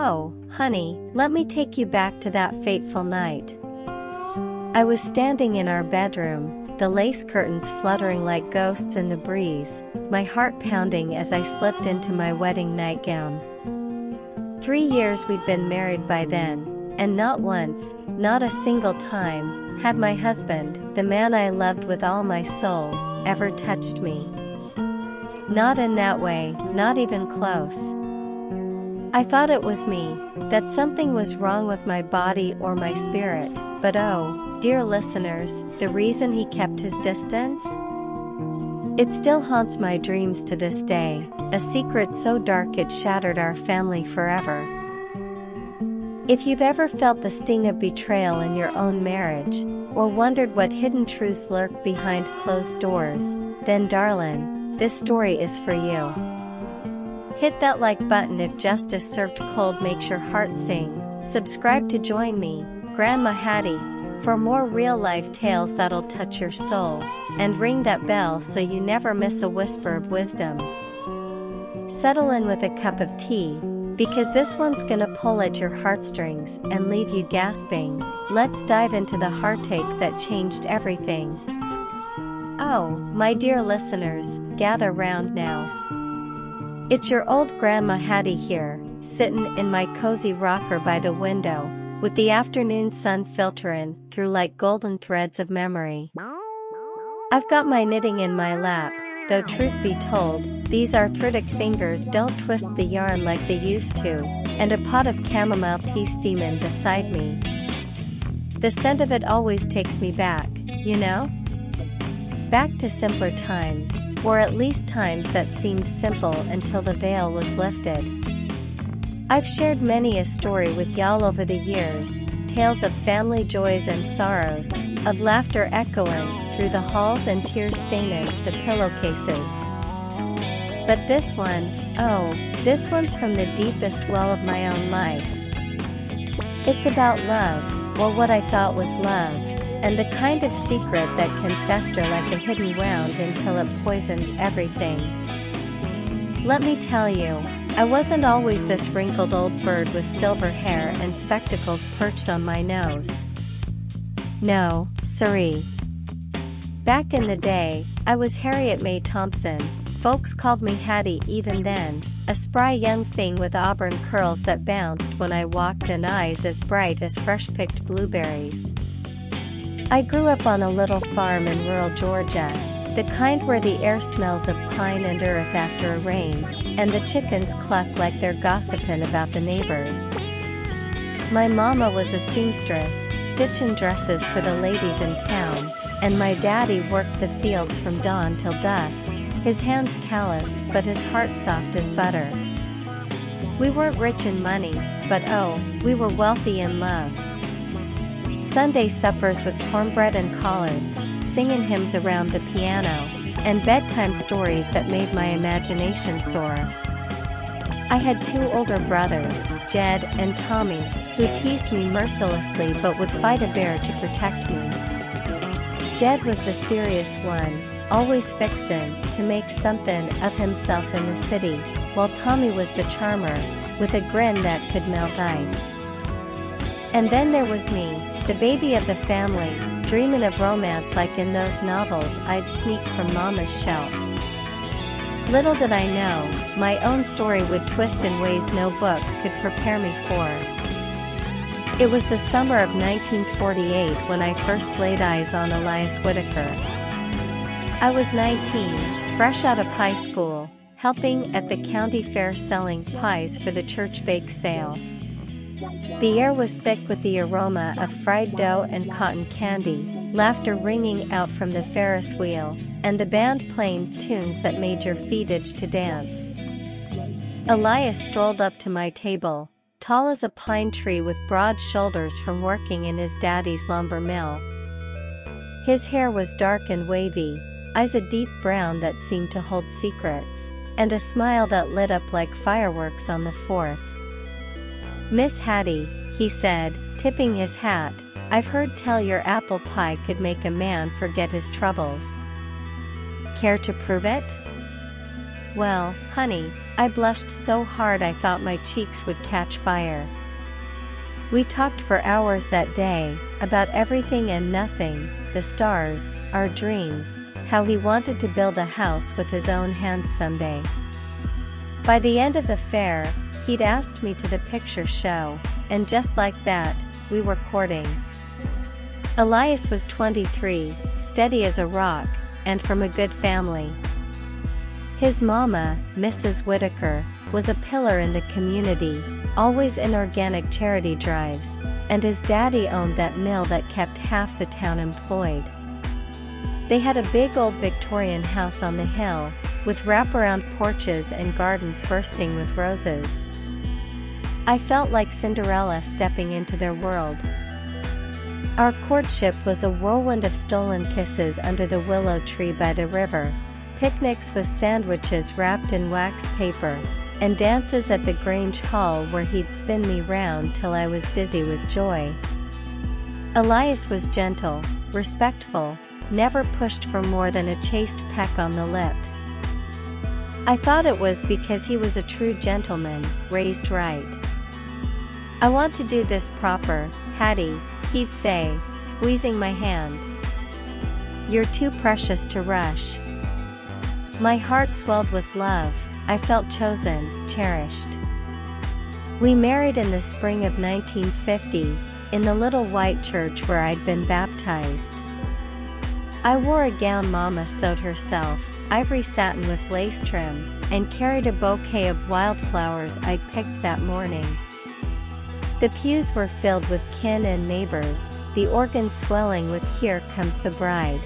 Oh, honey, let me take you back to that fateful night. I was standing in our bedroom, the lace curtains fluttering like ghosts in the breeze, my heart pounding as I slipped into my wedding nightgown. 3 years we'd been married by then, and not once, not a single time, had my husband, the man I loved with all my soul, ever touched me. Not in that way, not even close. I thought it was me, that something was wrong with my body or my spirit, but oh, dear listeners, the reason he kept his distance? It still haunts my dreams to this day, a secret so dark it shattered our family forever. If you've ever felt the sting of betrayal in your own marriage, or wondered what hidden truths lurk behind closed doors, then darling, this story is for you. Hit that like button if justice served cold makes your heart sing. Subscribe to join me, Grandma Hattie, for more real-life tales that'll touch your soul, and ring that bell so you never miss a whisper of wisdom. Settle in with a cup of tea, because this one's gonna pull at your heartstrings and leave you gasping. Let's dive into the heartache that changed everything. Oh, my dear listeners, gather round now. It's your old Grandma Hattie here, sittin' in my cozy rocker by the window, with the afternoon sun filterin' through like golden threads of memory. I've got my knitting in my lap, though truth be told, these arthritic fingers don't twist the yarn like they used to, and a pot of chamomile tea steamin' beside me. The scent of it always takes me back, you know? Back to simpler times, or at least times that seemed simple until the veil was lifted. I've shared many a story with y'all over the years, tales of family joys and sorrows, of laughter echoing through the halls and tears staining the pillowcases. But this one, oh, this one's from the deepest well of my own life. It's about love, or what I thought was love, and the kind of secret that can fester like a hidden wound until it poisons everything. Let me tell you, I wasn't always this wrinkled old bird with silver hair and spectacles perched on my nose. No, siree. Back in the day, I was Harriet Mae Thompson. Folks called me Hattie even then, a spry young thing with auburn curls that bounced when I walked and eyes as bright as fresh-picked blueberries. I grew up on a little farm in rural Georgia, the kind where the air smells of pine and earth after a rain, and the chickens cluck like they're gossiping about the neighbors. My mama was a seamstress, stitching dresses for the ladies in town, and my daddy worked the fields from dawn till dusk, his hands calloused but his heart soft as butter. We weren't rich in money, but oh, we were wealthy in love. Sunday suppers with cornbread and collards, singing hymns around the piano, and bedtime stories that made my imagination soar. I had 2 older brothers, Jed and Tommy, who teased me mercilessly but would fight a bear to protect me. Jed was the serious one, always fixin' to make something of himself in the city, while Tommy was the charmer, with a grin that could melt ice. And then there was me, the baby of the family, dreaming of romance like in those novels I'd sneak from Mama's shelf. Little did I know, my own story would twist in ways no book could prepare me for. It was the summer of 1948 when I first laid eyes on Elias Whitaker. I was 19, fresh out of high school, helping at the county fair selling pies for the church bake sale. The air was thick with the aroma of fried dough and cotton candy, laughter ringing out from the Ferris wheel, and the band playing tunes that made your feet itch to dance. Elias strolled up to my table, tall as a pine tree with broad shoulders from working in his daddy's lumber mill. His hair was dark and wavy, eyes a deep brown that seemed to hold secrets, and a smile that lit up like fireworks on the 4th. "Miss Hattie," he said, tipping his hat, "I've heard tell your apple pie could make a man forget his troubles. Care to prove it?" "Well, honey, I blushed so hard I thought my cheeks would catch fire. We talked for hours that day, about everything and nothing, the stars, our dreams, how he wanted to build a house with his own hands someday. By the end of the fair, he'd asked me to the picture show, and just like that, we were courting. Elias was 23, steady as a rock, and from a good family. His mama, Mrs. Whitaker, was a pillar in the community, always in organic charity drives, and his daddy owned that mill that kept half the town employed. They had a big old Victorian house on the hill, with wraparound porches and gardens bursting with roses. I felt like Cinderella stepping into their world. Our courtship was a whirlwind of stolen kisses under the willow tree by the river, picnics with sandwiches wrapped in wax paper, and dances at the Grange Hall where he'd spin me round till I was dizzy with joy. Elias was gentle, respectful, never pushed for more than a chaste peck on the lip. I thought it was because he was a true gentleman, raised right. "I want to do this proper, Hattie," he'd say, squeezing my hand. "You're too precious to rush." My heart swelled with love. I felt chosen, cherished. We married in the spring of 1950, in the little white church where I'd been baptized. I wore a gown Mama sewed herself, ivory satin with lace trim, and carried a bouquet of wildflowers I'd picked that morning. The pews were filled with kin and neighbors, the organ swelling with "Here Comes the Bride."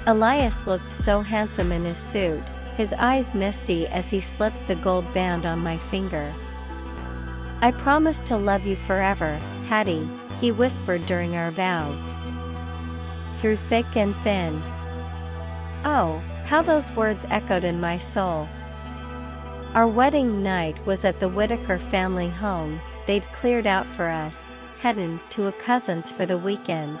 Elias looked so handsome in his suit, his eyes misty as he slipped the gold band on my finger. "I promise to love you forever, Hattie," he whispered during our vows. Through thick and thin. Oh, how those words echoed in my soul. Our wedding night was at the Whitaker family home. They'd cleared out for us, heading to a cousin's for the weekend.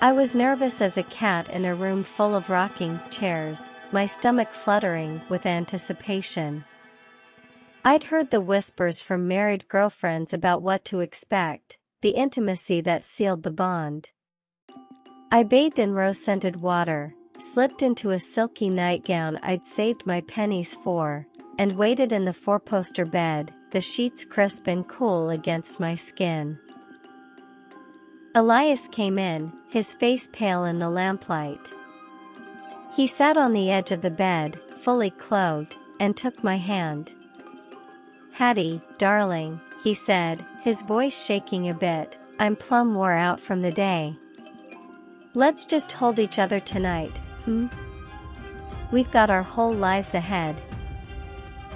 I was nervous as a cat in a room full of rocking chairs, my stomach fluttering with anticipation. I'd heard the whispers from married girlfriends about what to expect, the intimacy that sealed the bond. I bathed in rose-scented water, slipped into a silky nightgown I'd saved my pennies for, and waited in the four-poster bed, the sheets crisp and cool against my skin. Elias came in, his face pale in the lamplight. He sat on the edge of the bed, fully clothed, and took my hand. "Hattie, darling," he said, his voice shaking a bit, "I'm plumb wore out from the day. Let's just hold each other tonight, We've got our whole lives ahead."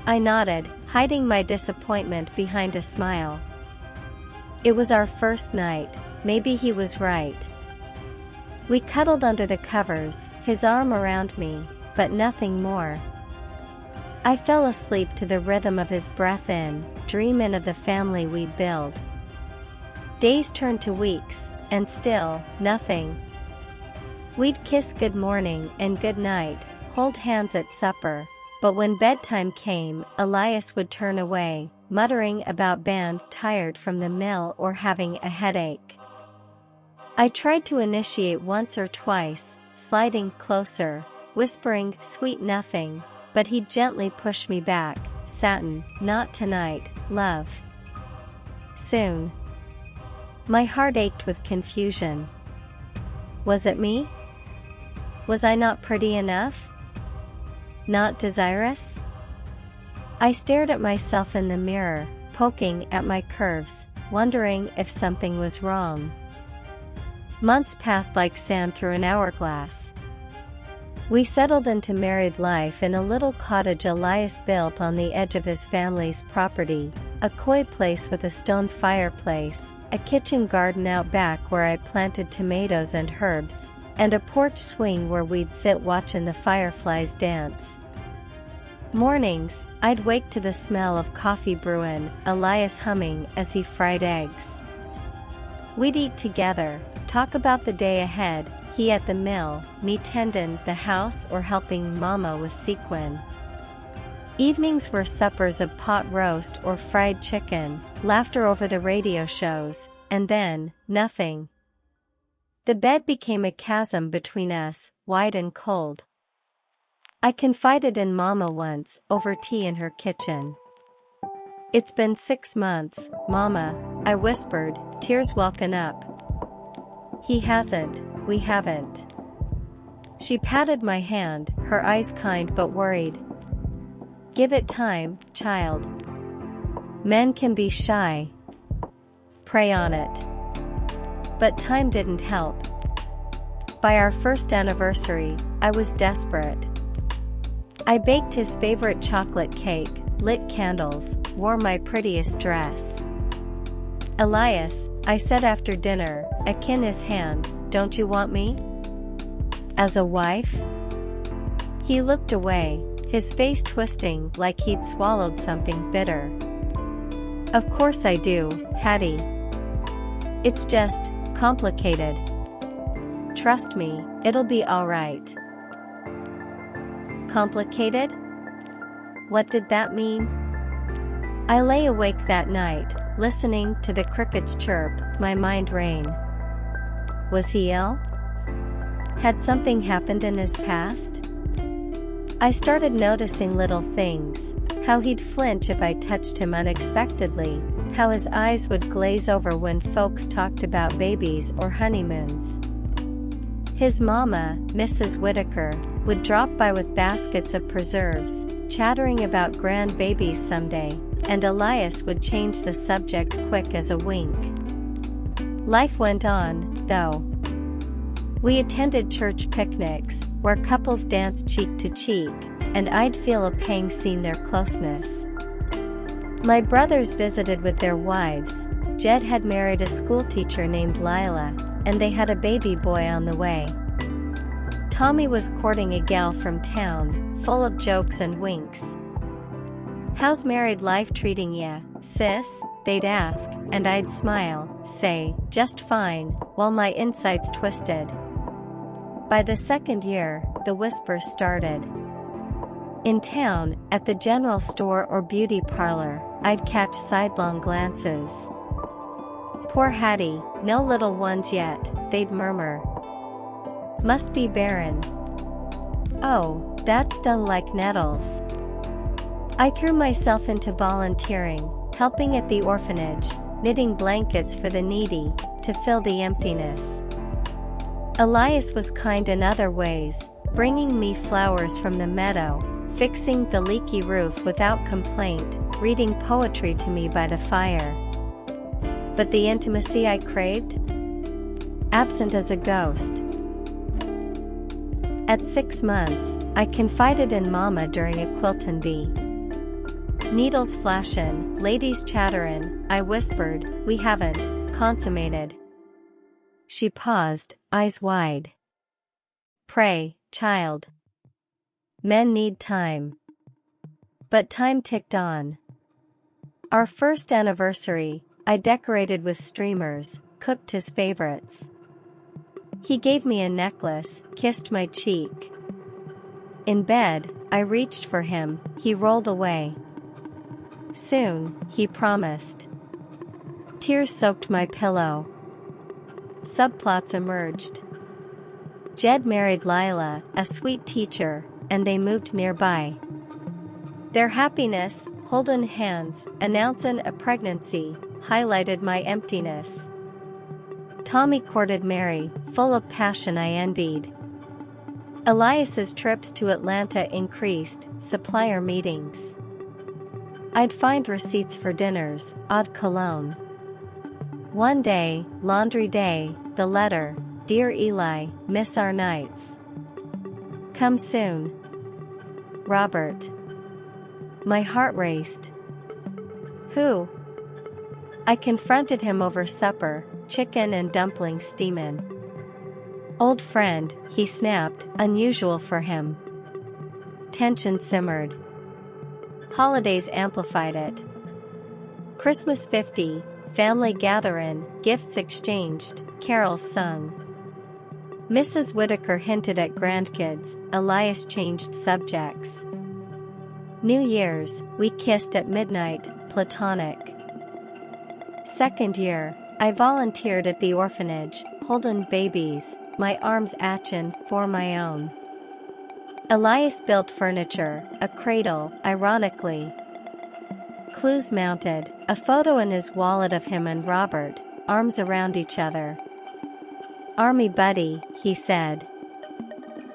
I nodded, hiding my disappointment behind a smile. It was our first night, maybe he was right. We cuddled under the covers, his arm around me, but nothing more. I fell asleep to the rhythm of his breath in, dreaming of the family we'd build. Days turned to weeks, and still, nothing. We'd kiss good morning and good night, hold hands at supper, but when bedtime came, Elias would turn away, muttering about band tired from the mill or having a headache. I tried to initiate once or twice, sliding closer, whispering sweet nothing, but he'd gently push me back, "Satin, not tonight, love. Soon." My heart ached with confusion. Was it me? Was I not pretty enough? Not desirous? I stared at myself in the mirror, poking at my curves, wondering if something was wrong. Months passed like sand through an hourglass. We settled into married life in a little cottage Elias built on the edge of his family's property, a coy place with a stone fireplace, a kitchen garden out back where I planted tomatoes and herbs, and a porch swing where we'd sit watching the fireflies dance. Mornings, I'd wake to the smell of coffee brewing, Elias humming as he fried eggs. We'd eat together, talk about the day ahead, he at the mill, me tending the house or helping Mama with sequin. Evenings were suppers of pot roast or fried chicken, laughter over the radio shows, and then, nothing. The bed became a chasm between us, wide and cold. I confided in Mama once, over tea in her kitchen. "It's been 6 months, Mama," I whispered, tears welling up. "He hasn't, we haven't." She patted my hand, her eyes kind but worried. "Give it time, child. Men can be shy. Pray on it." But time didn't help. By our first anniversary, I was desperate. I baked his favorite chocolate cake, lit candles, wore my prettiest dress. "Elias," I said after dinner, a kid in his hand, "don't you want me as a wife?" He looked away, his face twisting like he'd swallowed something bitter. "Of course I do, Hattie. It's just complicated. Trust me, it'll be all right." Complicated? What did that mean? I lay awake that night, listening to the crickets chirp, my mind rain. Was he ill? Had something happened in his past? I started noticing little things, how he'd flinch if I touched him unexpectedly, how his eyes would glaze over when folks talked about babies or honeymoons. His mama, Mrs. Whitaker, would drop by with baskets of preserves, chattering about grandbabies someday, and Elias would change the subject quick as a wink. Life went on, though. We attended church picnics, where couples danced cheek to cheek, and I'd feel a pang seeing their closeness. My brothers visited with their wives. Jed had married a schoolteacher named Lila, and they had a baby boy on the way. Tommy was courting a gal from town, full of jokes and winks. "How's married life treating ya, sis?" they'd ask, and I'd smile, say, "Just fine," while my insides twisted. By the second year, the whispers started. In town, at the general store or beauty parlor, I'd catch sidelong glances. "Poor Hattie, no little ones yet," they'd murmur. "Must be barren." Oh, that stung like nettles. I threw myself into volunteering, helping at the orphanage, knitting blankets for the needy, to fill the emptiness. Elias was kind in other ways, bringing me flowers from the meadow, fixing the leaky roof without complaint, reading poetry to me by the fire. But the intimacy I craved? Absent as a ghost. At 6 months, I confided in Mama during a quiltin' bee. "Needles flashin', ladies chatterin'," I whispered, "we haven't consummated." She paused, eyes wide. "Pray, child. Men need time." But time ticked on. Our first anniversary, I decorated with streamers, cooked his favorites. He gave me a necklace, kissed my cheek. In bed, I reached for him, he rolled away. "Soon," he promised. Tears soaked my pillow. Subplots emerged. Jed married Lila, a sweet teacher, and they moved nearby. Their happiness, holding hands, announcing a pregnancy, highlighted my emptiness. Tommy courted Mary, full of passion I envied. Elias's trips to Atlanta increased, supplier meetings. I'd find receipts for dinners, odd cologne. One day, laundry day, the letter, "Dear Eli, miss our nights. Come soon. Robert." My heart raced. "Who?" I confronted him over supper, chicken and dumplings steamin'. "Old friend," he snapped, unusual for him. Tension simmered. Holidays amplified it. Christmas 50, family gatherin', gifts exchanged, carols sung. Mrs. Whitaker hinted at grandkids, Elias changed subjects. New Year's, we kissed at midnight, platonic. Second year, I volunteered at the orphanage, holdin' babies, my arms atchin' for my own. Elias built furniture, a cradle, ironically. Clues mounted, a photo in his wallet of him and Robert, arms around each other. Army buddy, he said.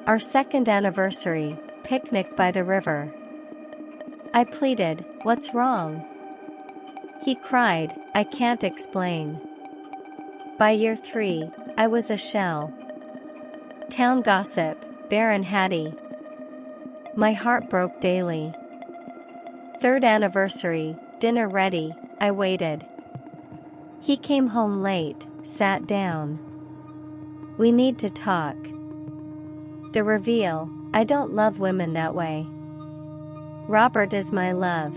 Our second anniversary, picnic by the river. I pleaded, what's wrong? He cried, I can't explain. By year 3, I was a shell. Town gossip, Baron Hattie. My heart broke daily. Third anniversary, dinner ready, I waited. He came home late, sat down. We need to talk. The reveal, I don't love women that way. Robert is my love.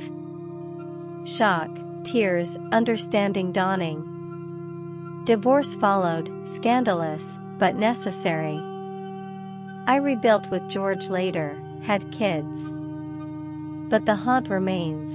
Shock, tears, understanding dawning. Divorce followed, scandalous, but necessary. I rebuilt with George later, had kids. But the haunt remains.